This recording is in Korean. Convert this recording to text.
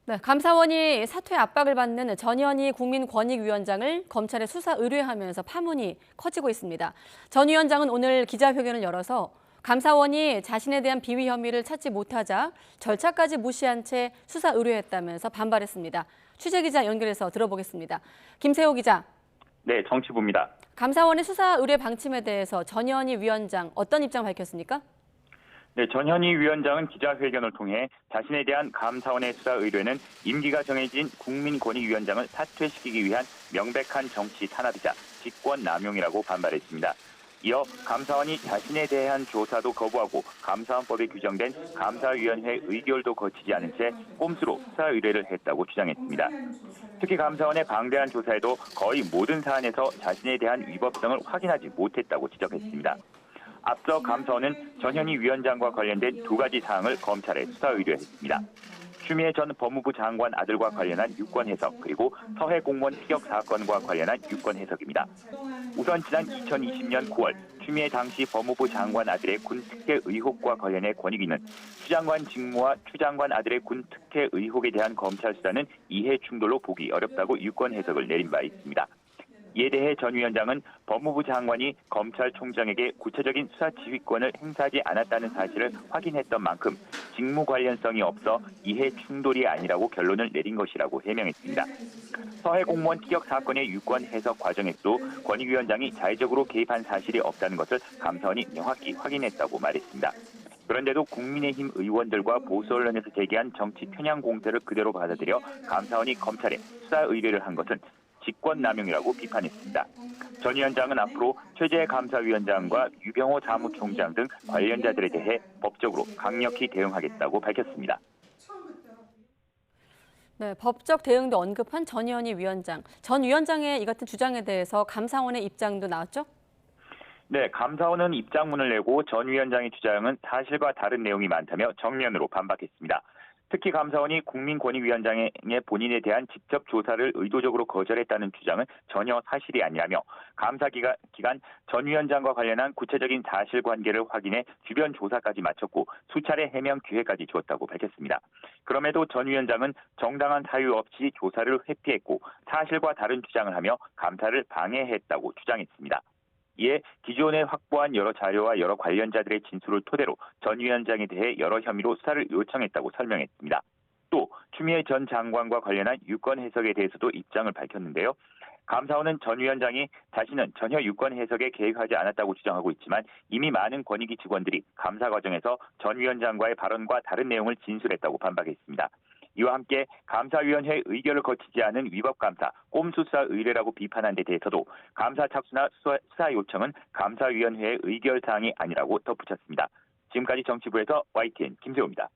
네, 감사원이 사퇴 압박을 받는 전현희 국민권익위원장을 검찰에 수사 의뢰하면서 파문이 커지고 있습니다. 전 위원장은 오늘 기자회견을 열어서 감사원이 자신에 대한 비위 혐의를 찾지 못하자 절차까지 무시한 채 수사 의뢰했다면서 반발했습니다. 취재기자 연결해서 들어보겠습니다. 김세호 기자. 네, 정치부입니다. 감사원의 수사 의뢰 방침에 대해서 전현희 위원장 어떤 입장 밝혔습니까? 네, 전현희 위원장은 기자회견을 통해 자신에 대한 감사원의 수사 의뢰는 임기가 정해진 국민권익위원장을 사퇴시키기 위한 명백한 정치 탄압이자 직권 남용이라고 반발했습니다. 이어 감사원이 자신에 대한 조사도 거부하고 감사원법에 규정된 감사위원회 의결도 거치지 않은 채 꼼수로 수사 의뢰를 했다고 주장했습니다. 특히 감사원의 방대한 조사에도 거의 모든 사안에서 자신에 대한 위법성을 확인하지 못했다고 지적했습니다. 앞서 감사원은 전현희 위원장과 관련된 두 가지 사항을 검찰에 수사 의뢰했습니다. 추미애 전 법무부 장관 아들과 관련한 유권 해석, 그리고 서해 공무원 피격 사건과 관련한 유권 해석입니다. 우선 지난 2020년 9월 추미애 당시 법무부 장관 아들의 군 특혜 의혹과 관련해 권익위는 추 장관 직무와 추 장관 아들의 군 특혜 의혹에 대한 검찰 수사는 이해 충돌로 보기 어렵다고 유권 해석을 내린 바 있습니다. 이에 대해 전 위원장은 법무부 장관이 검찰총장에게 구체적인 수사 지휘권을 행사하지 않았다는 사실을 확인했던 만큼 직무 관련성이 없어 이해 충돌이 아니라고 결론을 내린 것이라고 해명했습니다. 서해 공무원 피격 사건의 유권 해석 과정에서도 권익위원장이 자의적으로 개입한 사실이 없다는 것을 감사원이 명확히 확인했다고 말했습니다. 그런데도 국민의힘 의원들과 보수 언론에서 제기한 정치 편향 공세를 그대로 받아들여 감사원이 검찰에 수사 의뢰를 한 것은 직권남용이라고 비판했습니다. 전 위원장은 앞으로 최재 감사위원장과 유병호 사무총장 등 관련자들에 대해 법적으로 강력히 대응하겠다고 밝혔습니다. 네, 법적 대응도 언급한 전현희 위원장. 전 위원장의 이 같은 주장에 대해서 감사원의 입장도 나왔죠? 네, 감사원은 입장문을 내고 전 위원장의 주장은 사실과 다른 내용이 많다며 정면으로 반박했습니다. 특히 감사원이 국민권익위원장의 본인에 대한 직접 조사를 의도적으로 거절했다는 주장은 전혀 사실이 아니라며 감사 기간 전 위원장과 관련한 구체적인 사실관계를 확인해 주변 조사까지 마쳤고 수차례 해명 기회까지 주었다고 밝혔습니다. 그럼에도 전 위원장은 정당한 사유 없이 조사를 회피했고 사실과 다른 주장을 하며 감사를 방해했다고 주장했습니다. 이에 기존에 확보한 여러 자료와 여러 관련자들의 진술을 토대로 전 위원장에 대해 여러 혐의로 수사를 요청했다고 설명했습니다. 또 추미애 전 장관과 관련한 유권 해석에 대해서도 입장을 밝혔는데요. 감사원은 전 위원장이 자신은 전혀 유권 해석에 개입하지 않았다고 주장하고 있지만 이미 많은 권익위 직원들이 감사 과정에서 전 위원장과의 발언과 다른 내용을 진술했다고 반박했습니다. 이와 함께 감사위원회 의결을 거치지 않은 위법감사, 꼼수사 의뢰라고 비판한 데 대해서도 감사 착수나 수사 요청은 감사위원회의 의결 사항이 아니라고 덧붙였습니다. 지금까지 정치부에서 YTN 김세호입니다.